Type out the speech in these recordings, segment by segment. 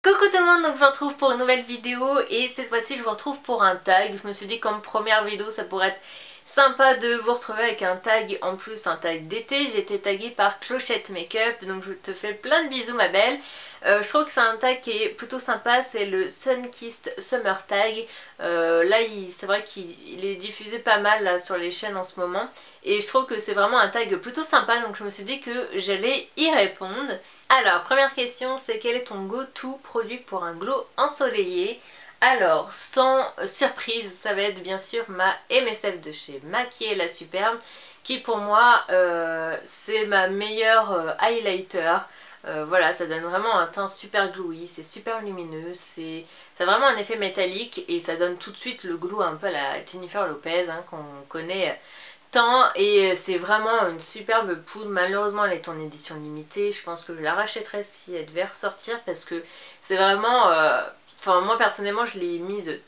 Coucou tout le monde, donc je vous retrouve pour une nouvelle vidéo et cette fois-ci je vous retrouve pour un tag. Je me suis dit comme première vidéo ça pourrait être sympa de vous retrouver avec un tag, en plus un tag d'été. J'ai été taguée par Clochette Makeup, donc je te fais plein de bisous ma belle. Je trouve que c'est un tag qui est plutôt sympa, c'est le Sunkissed Summer Tag. Là c'est vrai qu'il est diffusé pas mal là, sur les chaînes en ce moment. Et je trouve que c'est vraiment un tag plutôt sympa, donc je me suis dit que j'allais y répondre. Alors, première question, c'est quel est ton go-to produit pour un glow ensoleillé? Alors, sans surprise, ça va être bien sûr ma MSF de chez Maquiller la Superbe, qui pour moi, c'est ma meilleure highlighter. Voilà, ça donne vraiment un teint super glowy, c'est super lumineux, ça a vraiment un effet métallique et ça donne tout de suite le glow un peu à la Jennifer Lopez, hein, qu'on connaît tant, et c'est vraiment une superbe poudre. Malheureusement elle est en édition limitée, je pense que je la rachèterai si elle devait ressortir parce que c'est vraiment... Enfin moi personnellement je l'ai mise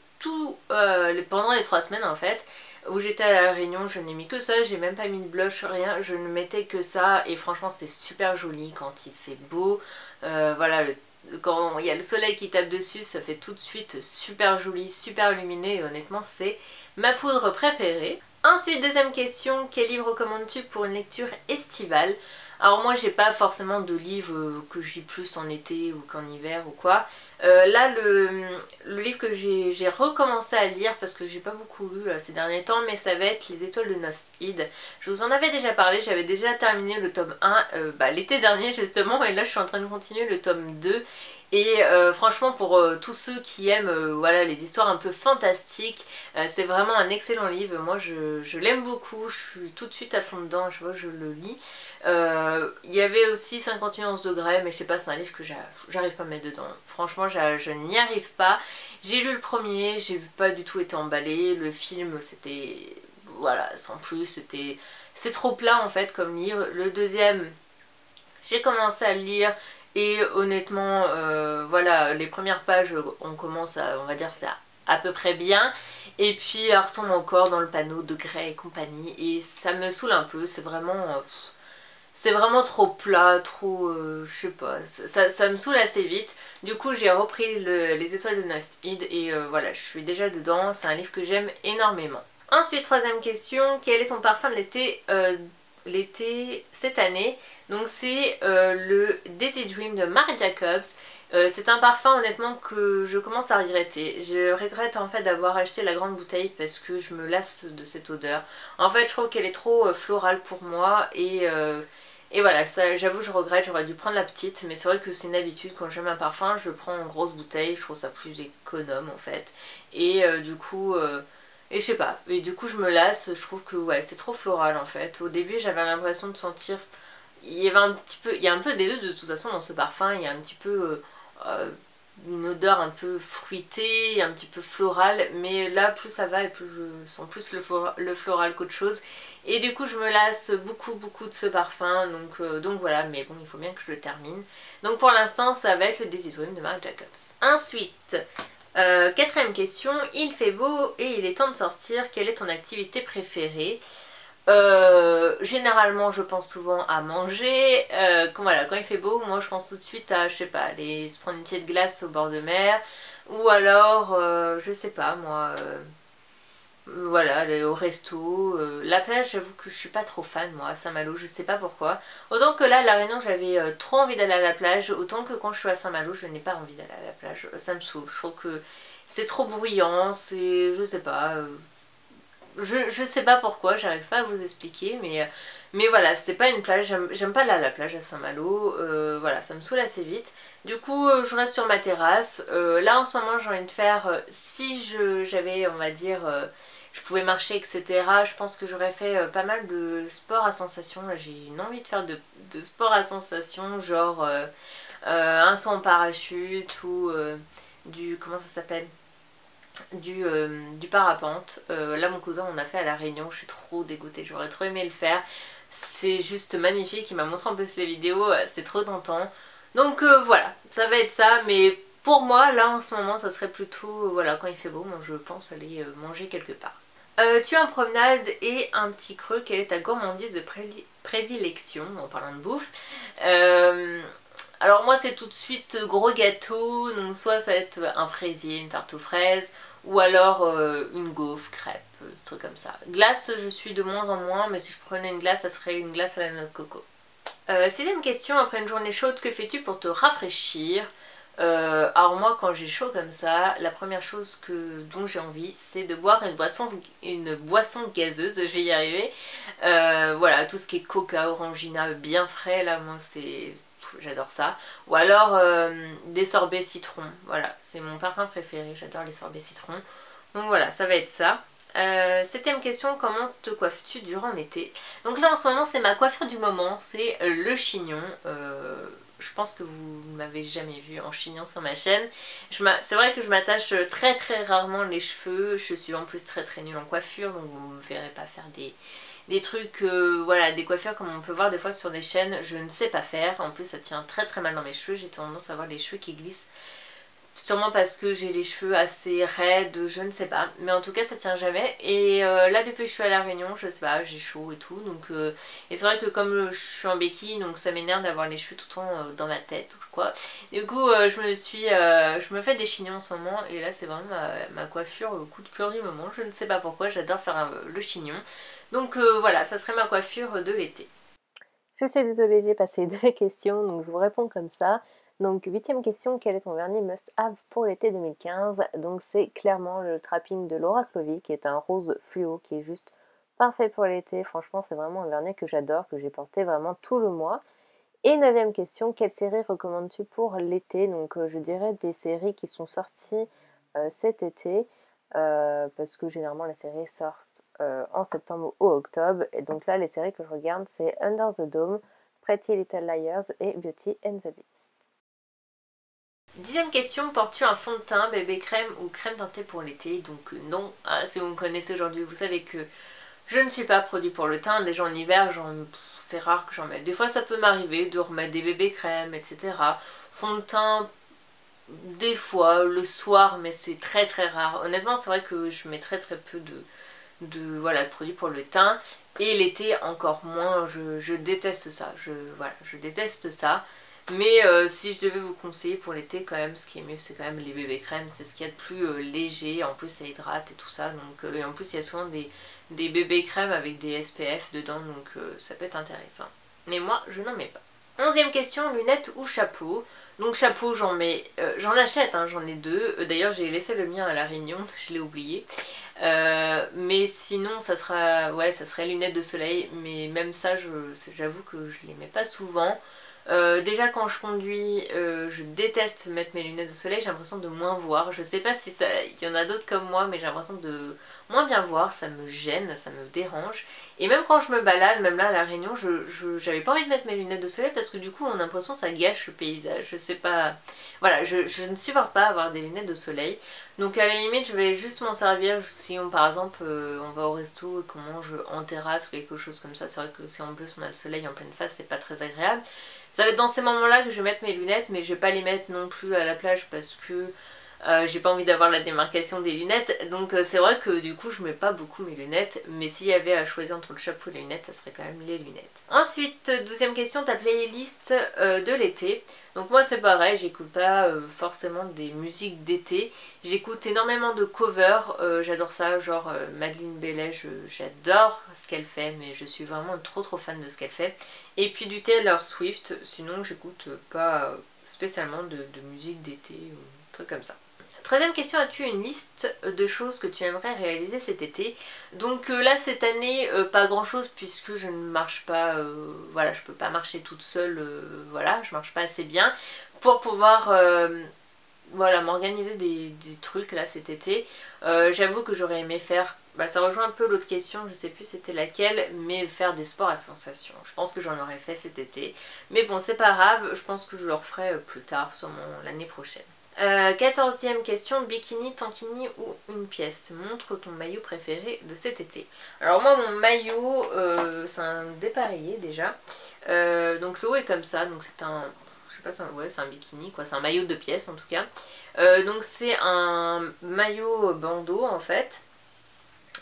pendant les 3 semaines en fait où j'étais à la Réunion. Je n'ai mis que ça, j'ai même pas mis de blush, rien, je ne mettais que ça et franchement c'est super joli quand il fait beau. Voilà, quand il y a le soleil qui tape dessus ça fait tout de suite super joli, super lumineux et honnêtement c'est ma poudre préférée. Ensuite, deuxième question, quel livre recommandes-tu pour une lecture estivale? Alors moi j'ai pas forcément de livre que je lis plus en été ou qu'en hiver ou quoi. Là le livre que j'ai recommencé à lire parce que j'ai pas beaucoup lu là, ces derniers temps, mais ça va être Les Étoiles de Nostide. Je vous en avais déjà parlé, j'avais déjà terminé le tome 1 l'été dernier justement, et là je suis en train de continuer le tome 2. Et franchement pour tous ceux qui aiment voilà, les histoires un peu fantastiques, c'est vraiment un excellent livre. Moi je l'aime beaucoup, je suis tout de suite à fond dedans, je vois, je le lis. Il y avait aussi 51 degrés, mais je sais pas, c'est un livre que j'arrive pas à mettre dedans. Franchement je n'y arrive pas. J'ai lu le premier, j'ai pas du tout été emballée. Le film c'était, voilà, sans plus, c'est trop plat en fait comme livre. Le deuxième, j'ai commencé à le lire. Et honnêtement, voilà, les premières pages, on commence à, on va dire, c'est à peu près bien. Et puis, elle retombe encore dans le panneau de Grey et compagnie. Et ça me saoule un peu, c'est vraiment trop plat, trop, je sais pas, ça me saoule assez vite. Du coup, j'ai repris Les Étoiles de Nostide et voilà, je suis déjà dedans. C'est un livre que j'aime énormément. Ensuite, troisième question, quel est ton parfum de l'été cette année? Donc c'est le Daisy Dream de Marc Jacobs. C'est un parfum honnêtement que je commence à regretter. Je regrette en fait d'avoir acheté la grande bouteille parce que je me lasse de cette odeur. En fait je trouve qu'elle est trop florale pour moi et voilà, j'avoue je regrette, j'aurais dû prendre la petite, mais c'est vrai que c'est une habitude, quand j'aime un parfum je prends une grosse bouteille, je trouve ça plus économe en fait. Et du coup... et je sais pas, et du coup je me lasse, je trouve que ouais c'est trop floral en fait. Au début j'avais l'impression de sentir... Il y a un peu des deux de toute façon dans ce parfum, il y a un petit peu une odeur un peu fruitée, un petit peu florale, mais là plus ça va et plus je sens plus le floral qu'autre chose. Et du coup je me lasse beaucoup de ce parfum, donc voilà, mais bon il faut bien que je le termine. Donc pour l'instant ça va être le Daisy Dream de Marc Jacobs. Ensuite... quatrième question, il fait beau et il est temps de sortir, quelle est ton activité préférée? Généralement je pense souvent à manger, voilà, quand il fait beau moi je pense tout de suite à, je sais pas, aller se prendre une petite glace au bord de mer, ou alors, je sais pas moi, voilà, aller au resto. La plage j'avoue que je suis pas trop fan moi à Saint-Malo, je sais pas pourquoi. Autant que là à La Réunion j'avais trop envie d'aller à la plage, autant que quand je suis à Saint-Malo je n'ai pas envie d'aller à la plage, ça me saoule, je trouve que c'est trop bruyant, c'est, je sais pas, je sais pas pourquoi, j'arrive pas à vous expliquer, mais voilà, c'était pas une plage, j'aime pas aller à la plage à Saint-Malo, voilà, ça me saoule assez vite. Du coup, je reste sur ma terrasse. Là en ce moment j'ai envie de faire, si j'avais, on va dire, je pouvais marcher etc, je pense que j'aurais fait pas mal de sport à sensation. Là j'ai une envie de faire de sport à sensation, genre un saut en parachute ou comment ça s'appelle, du parapente. Là mon cousin on a fait à La Réunion, je suis trop dégoûtée, j'aurais trop aimé le faire. C'est juste magnifique, il m'a montré un peu les vidéos, c'est trop tentant. Donc voilà, ça va être ça, mais pour moi là en ce moment ça serait plutôt, voilà, quand il fait beau, moi je pense aller manger quelque part. Tu es en promenade et un petit creux, quelle est ta gourmandise de prédilection en parlant de bouffe? Alors moi c'est tout de suite gros gâteau, donc soit ça va être un fraisier, une tarte aux fraises, ou alors une gaufre, crêpe, truc comme ça. Glace je suis de moins en moins, mais si je prenais une glace ça serait une glace à la noix de coco. Sixième question, après une journée chaude, que fais-tu pour te rafraîchir? Alors moi quand j'ai chaud comme ça, la première chose dont j'ai envie c'est de boire une boisson gazeuse, je vais y arriver. Voilà, tout ce qui est coca, orangina, bien frais, là moi c'est... J'adore ça. Ou alors des sorbets citron, voilà, c'est mon parfum préféré, j'adore les sorbets citron. Donc voilà, ça va être ça. Septième question, comment te coiffes-tu durant l'été? Donc là en ce moment c'est ma coiffure du moment, c'est le chignon. Je pense que vous ne m'avez jamais vu en chignon sur ma chaîne. C'est vrai que je m'attache très très rarement les cheveux, je suis en plus très très nulle en coiffure, donc vous ne me verrez pas faire des trucs, voilà, des coiffures comme on peut voir des fois sur des chaînes, je ne sais pas faire. En plus ça tient très très mal dans mes cheveux, j'ai tendance à avoir les cheveux qui glissent. Sûrement parce que j'ai les cheveux assez raides, je ne sais pas. Mais en tout cas ça tient jamais. Et là depuis que je suis à La Réunion, je sais pas, j'ai chaud et tout. Donc, et c'est vrai que comme je suis en béquille, donc ça m'énerve d'avoir les cheveux tout le temps dans ma tête ou quoi. Du coup je me fais des chignons en ce moment. Et là c'est vraiment ma coiffure, le coup de cœur du moment. Je ne sais pas pourquoi, j'adore faire le chignon. Donc voilà, ça serait ma coiffure de l'été. Je suis désolée, j'ai passé deux questions, donc je vous réponds comme ça. Donc, huitième question, quel est ton vernis must-have pour l'été 2015? Donc, c'est clairement le Trapping de Laura Clovy, qui est un rose fluo, qui est juste parfait pour l'été. Franchement, c'est vraiment un vernis que j'adore, que j'ai porté vraiment tout le mois. Et neuvième question, quelle série recommandes-tu pour l'été? Donc, je dirais des séries qui sont sorties cet été, parce que généralement les séries sortent en septembre ou octobre. Et donc là, les séries que je regarde, c'est Under the Dome, Pretty Little Liars et Beauty and the Beast. Dixième question, portes-tu un fond de teint, bébé crème ou crème teintée pour l'été? Donc non, si vous me connaissez aujourd'hui, vous savez que je ne suis pas produit pour le teint. Déjà en hiver, c'est rare que j'en mette. Des fois ça peut m'arriver de remettre des bébés crèmes, etc. Fond de teint, des fois, le soir, mais c'est très très rare. Honnêtement, c'est vrai que je mets très très peu voilà, de produits pour le teint. Et l'été, encore moins, je déteste ça. Voilà, je déteste ça. Mais si je devais vous conseiller pour l'été, quand même, ce qui est mieux, c'est quand même les bébés crèmes. C'est ce qu'il y a de plus léger. En plus, ça hydrate et tout ça. Donc, et en plus, il y a souvent des bébés crèmes avec des SPF dedans. Donc, ça peut être intéressant. Mais moi, je n'en mets pas. Onzième question, lunettes ou chapeau? Donc chapeau, j'en achète, hein, j'en ai deux. D'ailleurs j'ai laissé le mien à La Réunion, je l'ai oublié. Mais sinon ça serait lunettes de soleil. Mais même ça, j'avoue que je les mets pas souvent. Déjà quand je conduis, je déteste mettre mes lunettes de soleil, j'ai l'impression de moins voir. Je sais pas si il y en a d'autres comme moi, mais j'ai l'impression de moins bien voir, ça me gêne, ça me dérange. Et même quand je me balade, même là à La Réunion, j'avais pas envie de mettre mes lunettes de soleil parce que du coup on a l'impression que ça gâche le paysage. Je sais pas, voilà, je ne supporte pas avoir des lunettes de soleil. Donc à la limite je vais juste m'en servir si par exemple on va au resto et qu'on mange en terrasse ou quelque chose comme ça. C'est vrai que si en plus on a le soleil en pleine face, c'est pas très agréable. Ça va être dans ces moments-là que je vais mettre mes lunettes, mais je vais pas les mettre non plus à la plage parce que j'ai pas envie d'avoir la démarcation des lunettes. Donc c'est vrai que du coup je mets pas beaucoup mes lunettes, mais s'il y avait à choisir entre le chapeau et les lunettes, ça serait quand même les lunettes. Ensuite, douzième question, ta playlist de l'été. Donc moi c'est pareil, j'écoute pas forcément des musiques d'été, j'écoute énormément de covers, j'adore ça, genre Madeleine Bellet, j'adore ce qu'elle fait, mais je suis vraiment trop fan de ce qu'elle fait. Et puis du Taylor Swift, sinon j'écoute pas spécialement de musique d'été ou trucs comme ça. 13e question, as-tu une liste de choses que tu aimerais réaliser cet été? Donc là cette année pas grand chose puisque je ne marche pas, voilà, je peux pas marcher toute seule, voilà, je marche pas assez bien pour pouvoir voilà, m'organiser des trucs là cet été. J'avoue que j'aurais aimé faire, ça rejoint un peu l'autre question, je sais plus c'était laquelle, mais faire des sports à sensation. Je pense que j'en aurais fait cet été, mais bon c'est pas grave, je pense que je le referai plus tard, sûrement l'année prochaine. 14e question, bikini, tankini ou une pièce? Montre ton maillot préféré de cet été. Alors moi mon maillot c'est un dépareillé déjà, donc le haut est comme ça, donc c'est un, je sais pas, ouais, c'est un bikini quoi, c'est un maillot de pièce en tout cas. Donc c'est un maillot bandeau en fait,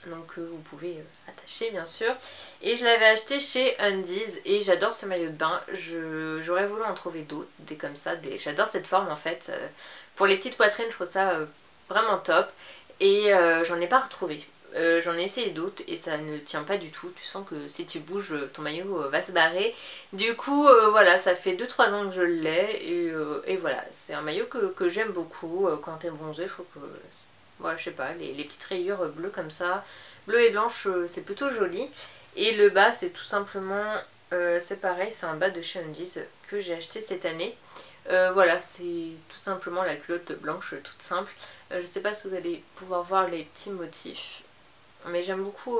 Donc vous pouvez attacher bien sûr. Et je l'avais acheté chez Undies et j'adore ce maillot de bain. J'aurais voulu en trouver d'autres, des comme ça. J'adore cette forme en fait. Pour les petites poitrines je trouve ça vraiment top. Et j'en ai pas retrouvé. J'en ai essayé d'autres et ça ne tient pas du tout. Tu sens que si tu bouges ton maillot va se barrer. Du coup voilà, ça fait 2-3 ans que je l'ai et voilà. C'est un maillot que j'aime beaucoup. Quand t'es bronzé je trouve que... Ouais, je sais pas, les petites rayures bleues comme ça, bleu et blanche, c'est plutôt joli. Et le bas, c'est tout simplement, c'est pareil, c'est un bas de chez Undies que j'ai acheté cette année. Voilà, c'est tout simplement la culotte blanche toute simple. Je sais pas si vous allez pouvoir voir les petits motifs, mais j'aime beaucoup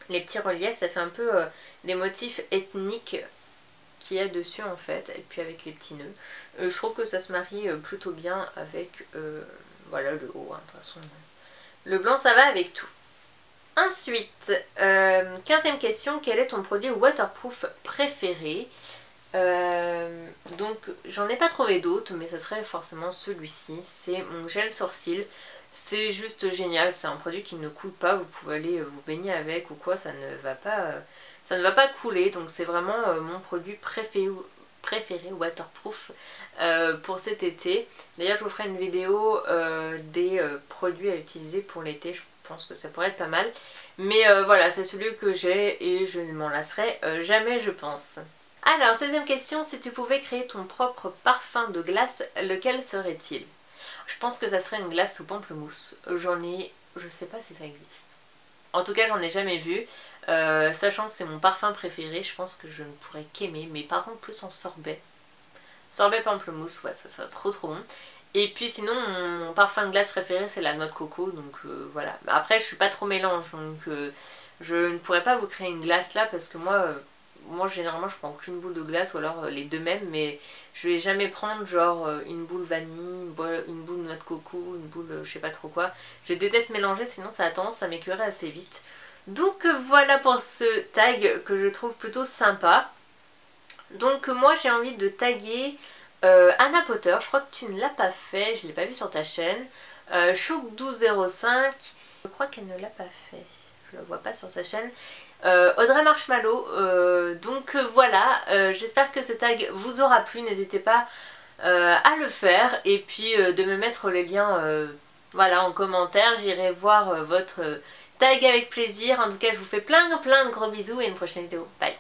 les petits reliefs, ça fait un peu des motifs ethniques qu'il y a dessus en fait, et puis avec les petits nœuds. Je trouve que ça se marie plutôt bien avec... voilà le haut, hein, de toute façon. Le blanc ça va avec tout. Ensuite, 15e question, quel est ton produit waterproof préféré? Donc j'en ai pas trouvé d'autres, mais ça serait forcément celui-ci. C'est mon gel sourcil. C'est juste génial, c'est un produit qui ne coule pas, vous pouvez aller vous baigner avec ou quoi, ça ne va pas couler. Donc c'est vraiment mon produit préféré waterproof pour cet été. D'ailleurs je vous ferai une vidéo des produits à utiliser pour l'été, je pense que ça pourrait être pas mal. Mais voilà, c'est celui que j'ai et je ne m'en lasserai jamais je pense. Alors 16e question, si tu pouvais créer ton propre parfum de glace, lequel serait-il? Je pense que ça serait une glace au pamplemousse. Je sais pas si ça existe. En tout cas j'en ai jamais vu. Sachant que c'est mon parfum préféré, je pense que je ne pourrais qu'aimer, mais par contre plus en sorbet. Sorbet pamplemousse, ouais, ça serait trop bon. Et puis sinon mon parfum de glace préféré c'est la noix de coco, donc voilà. Après je suis pas trop mélange, donc je ne pourrais pas vous créer une glace là parce que moi généralement je prends qu'une boule de glace ou alors les deux mêmes, mais je vais jamais prendre genre une boule vanille, une boule noix de coco, une boule je sais pas trop quoi. Je déteste mélanger, sinon ça a tendance à m'écœurer assez vite. Donc voilà pour ce tag que je trouve plutôt sympa. Donc moi j'ai envie de taguer Anna Potter, je crois que tu ne l'as pas fait, je ne l'ai pas vu sur ta chaîne. Chouk1205, je crois qu'elle ne l'a pas fait, je la vois pas sur sa chaîne. Audrey Marshmallow, donc voilà, j'espère que ce tag vous aura plu, n'hésitez pas à le faire et puis de me mettre les liens voilà, en commentaire, j'irai voir votre tag avec plaisir. En tout cas je vous fais plein de gros bisous et une prochaine vidéo, bye.